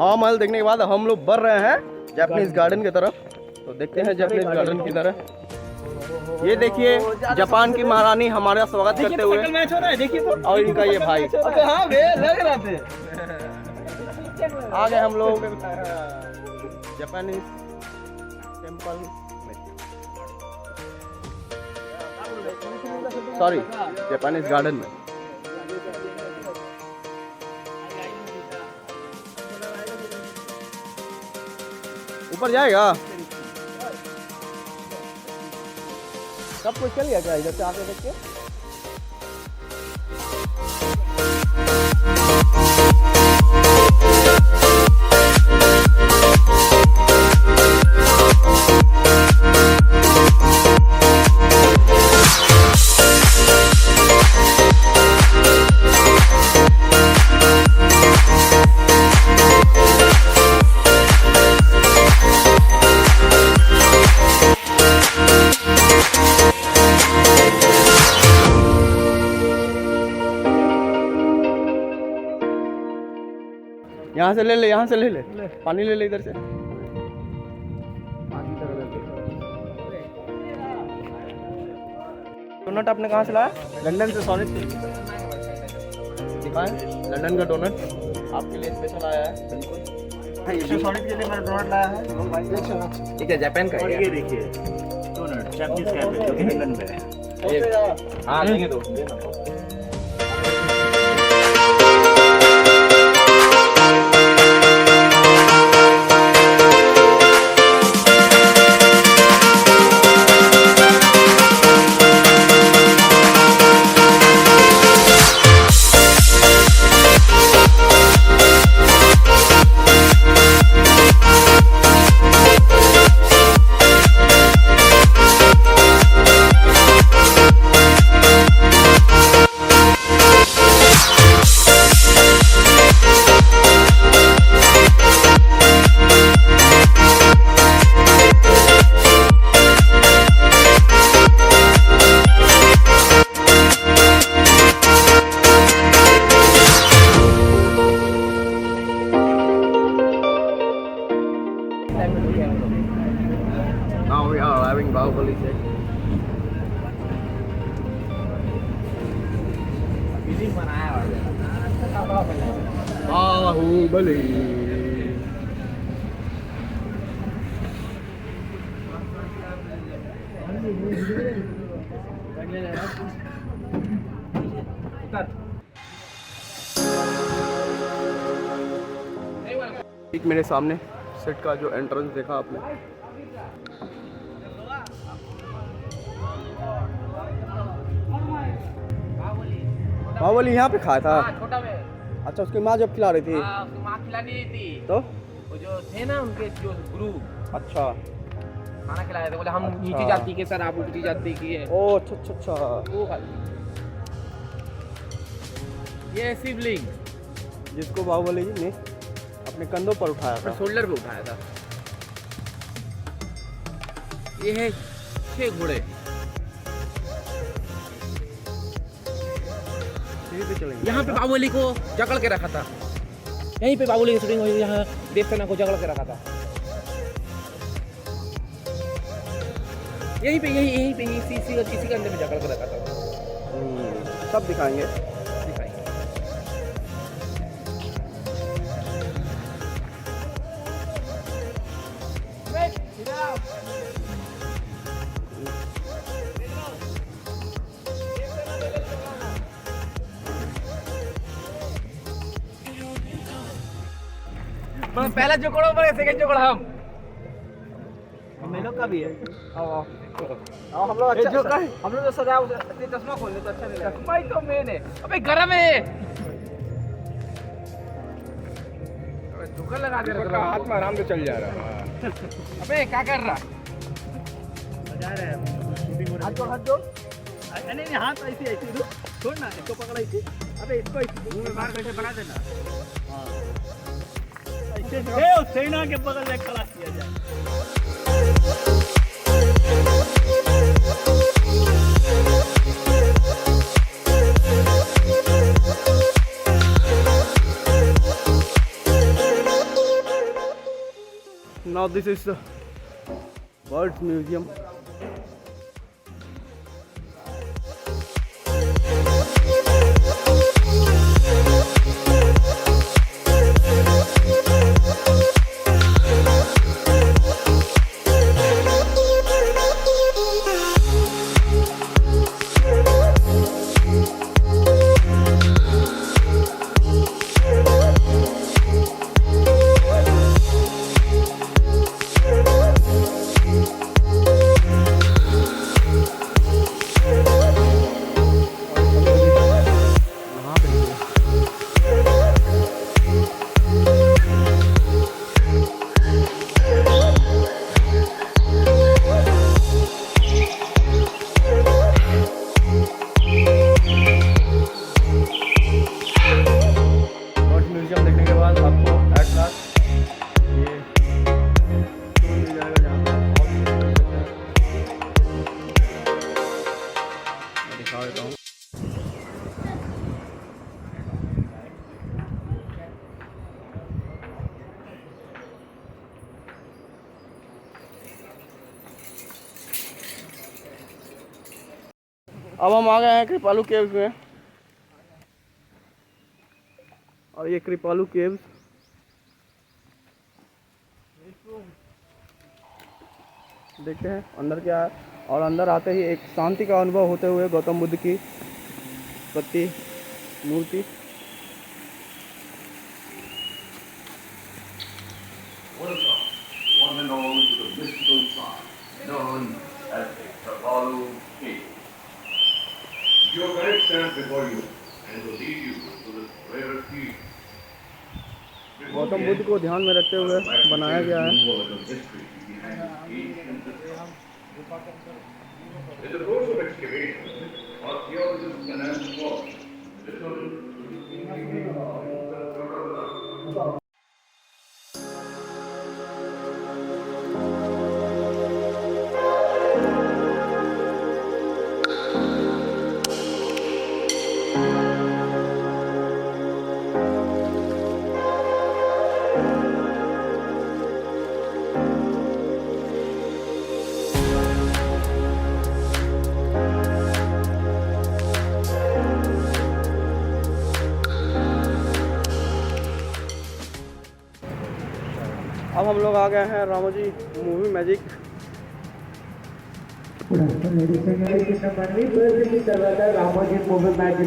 हवा महल देखने के बाद हम लोग बढ़ रहे हैं जापानीज गार्डन की तरफ। तो देखते हैं जापानीज गार्डन की तरफ। ये देखिए जापान की महारानी हमारा स्वागत करते हुए मैच हो रहा है, देखिए तो। और इनका ये भाई हाँ बे लग रहा थे। आ गए हम लोग जापानीज टेम्पल में, सॉरी जापानीज गार्डन में। ऊपर जाएगा सब कुछ चल गया क्या इधर से आगे देख के? यहाँ से ले ले, यहाँ से ले ले, पानी ले ले इधर से। डोनट आपने कहाँ से लाया? लंदन से सोनिक से। दिखाएं लंदन का डोनट आपके लिए स्पेशल आया है। बिल्कुल सोनिक के लिए मैंने डोनट लाया है। ठीक है जापान का। ये देखिए डोनट जापानीज कैफे जो कि लंदन में है। हाँ लेंगे दो। Now we are having Bahubali check. Bahubali. ठीक मेरे सामने सेट का जो एंट्रेंस देखा आपने, बाहुबली यहाँ पे खाया था। छोटा में। अच्छा उसकी माँ जब खिला रही थी? उसकी माँ खिला नहीं रही थी तो वो जो थे ना उनके जो गुरु, अच्छा खाना खिलाए थे। बोले हम नीची जाति के सर, आप ऊंची जाति की है। ओ अच्छा अच्छा अच्छा वो ये शिवलिंग जिसको बाहुबली जी ने अपने कंधों पर उठाया था, शोल्डर पे उठाया था। ये है 6 घोड़े। यहाँ पे बाहुबली को जकड़ के रखा था, यहीं पे बाहुबली की शूटिंग हुई। यहाँ देवसेना को जकड़ के रखा था, यहीं पे इसी के अंदर में जकड़ के रखा था। सब दिखाएंगे। पहला जोकड़ा ऊपर है, सेकंड जोकड़ा हम लोग का भी है। आओ हम लोग अच्छा जोका है। हम लोग जो सजा उसे चश्मा खोल ले तो अच्छा नहीं लगेगा। चश्मा ही तो मेन है। अबे गरम है। अबे जोका लगा दे रहा, हाथ में आराम से चल जा रहा है। अबे क्या कर रहा? बजा रहे हैं। हाथ जोड़। नहीं हाथ ऐसे छोड़ ना, इसको पकड़ा ऐसे। अबे इसको मुंह में मार बैठे बना देना। हां सेना के बगल में खड़ा किया जाए। Now this is the Birds Museum. Museum देखने के बाद आपको एट लास्ट ये टूर मिल जाएगा जहाँ मैं दिखा देता हूँ। अब हम आ गए हैं कृपालू केव्स में और ये कृपालू केव्स देखते हैं अंदर क्या है। और अंदर आते ही एक शांति का अनुभव होते हुए गौतम बुद्ध की मूर्ति One and all to the mystical site known as the Kripalu Cave. Your guide stands before you and will lead you to this rare feat. Gautam Buddha को ध्यान में रखते हुए बनाया गया है। In the course of excavation, archaeologists can ask अब हम लोग आ गए हैं Ramoji movie magic. Ramoji movie magic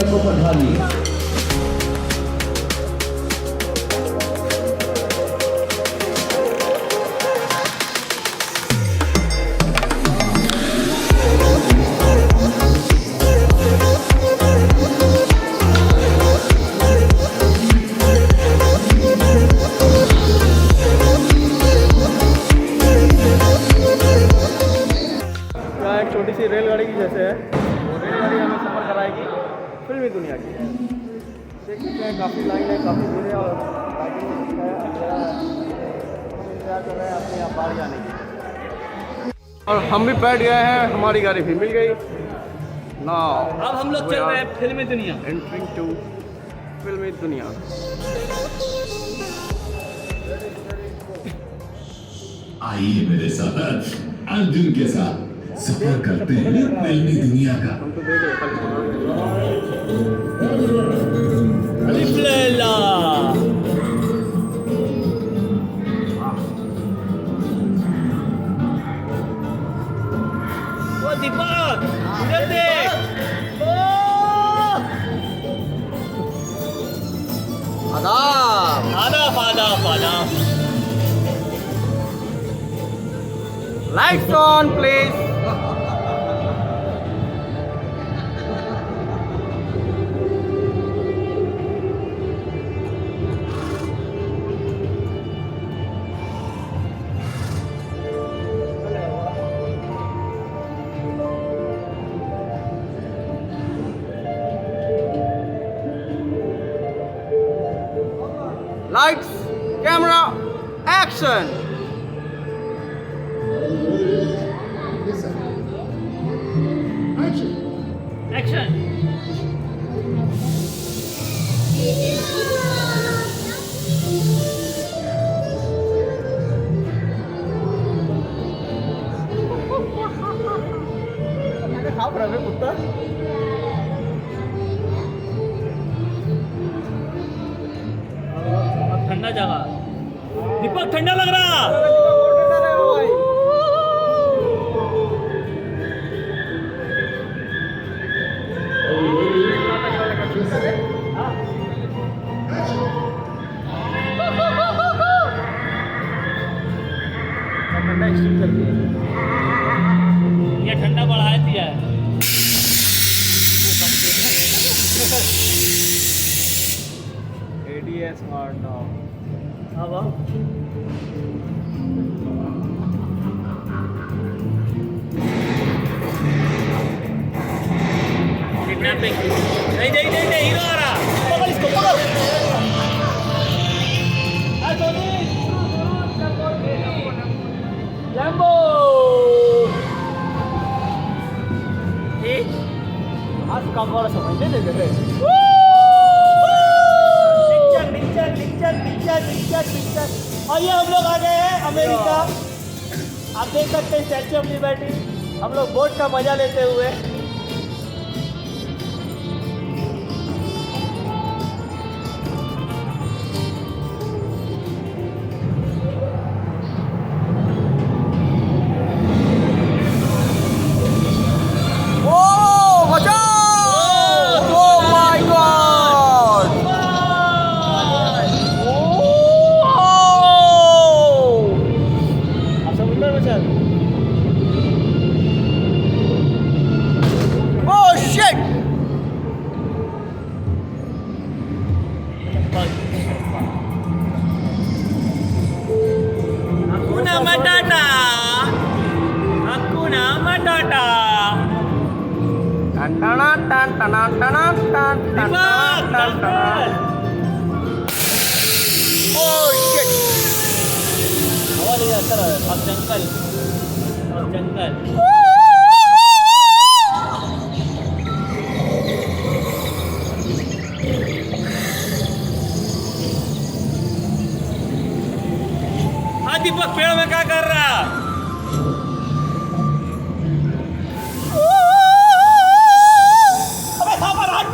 को बढ़ा दिया। एक छोटी सी रेलगाड़ी की जैसे है, वो रेलगाड़ी हमें सफ़र कराएगी फिल्मी दुनिया की। देख सकते हैं काफ़ी लाइन है, काफ़ी भीड़ है और इंतजार कर रहे हैं अपने यहाँ बाहर जाने की। और हम भी बैठ गए हैं, हमारी गाड़ी भी मिल गई ना। अब हम लोग चल रहे हैं फिल्मी दुनिया, एंट्रिंग टू फिल्मी दुनिया। आइए मेरे साथ अर्जुन के साथ सफर करते हैं फिल्मी दुनिया का। हम तो देख रहे अलिफ लैला। ओ दीपक इधर देख। ओ आदाब। आदाब आदाब आदाब। Lights on please. Lights, camera, action! Action. खाओ रवे कुत्ता। अब ठंडा जगह। दीपक ठंडा लग रहा। ये ठंडा बढ़ाया दिया है। ADS smart now. अब आओ। किडनैपिंग। नहीं नहीं नहीं नहीं, हीरो आ रहा। पकड़ इसको, पकड़। लैम्बो। आज काम वाला समझते नहीं थे। और ये हम लोग आ गए हैं अमेरिका। आप देख सकते हैं स्टैच्यू ऑफ लिबर्टी। हम लोग बोट का मजा लेते हुए। Oh, बचाओ! Oh my God! आप समुद्र में चल। Oh shit! Hakuna Matata. Hakuna Matata. Tan tan tan tan tan tan tan tan tan. Oh shit! हवा ले जाता है। अब जंगल। अब जंगल। हाँ दीपक पेड़ में क्या कर रहा? अबे सापर हट।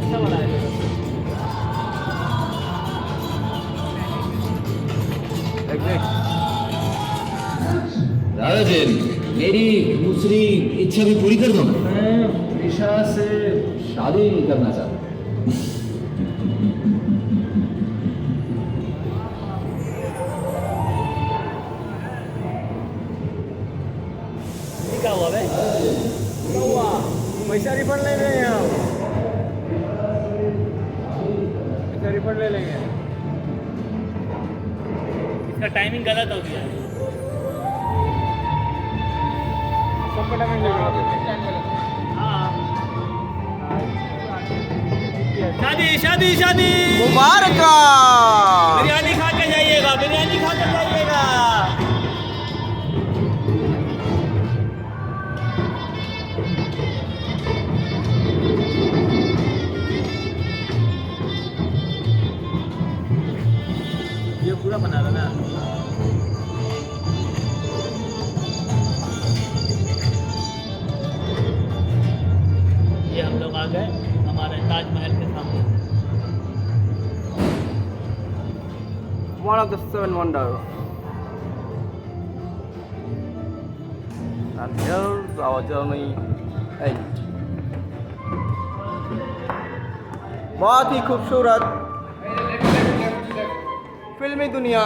क्या बना है? दादाजी मेरी दूसरी इच्छा भी पूरी कर दो ना। मैं ईशा से शादी करना चाहता हूँ। ये क्या हुआ बे? पैसा रिफंड ले लेंगे हम। पैसा रिफंड ले लेंगे। इसका टाइमिंग गलत हो गया। सबका टाइमिंग हाँ। शादी शादी शादी। मुबारक। बिरयानी खा के जाइएगा, बिरयानी खा के जाइएगा। ये पूरा बना रहा ना। ये हम लोग आ गए हमारे ताजमहल के सामने। One of the seven wonders. And here's our journey end. बहुत ही खूबसूरत फिल्मी दुनिया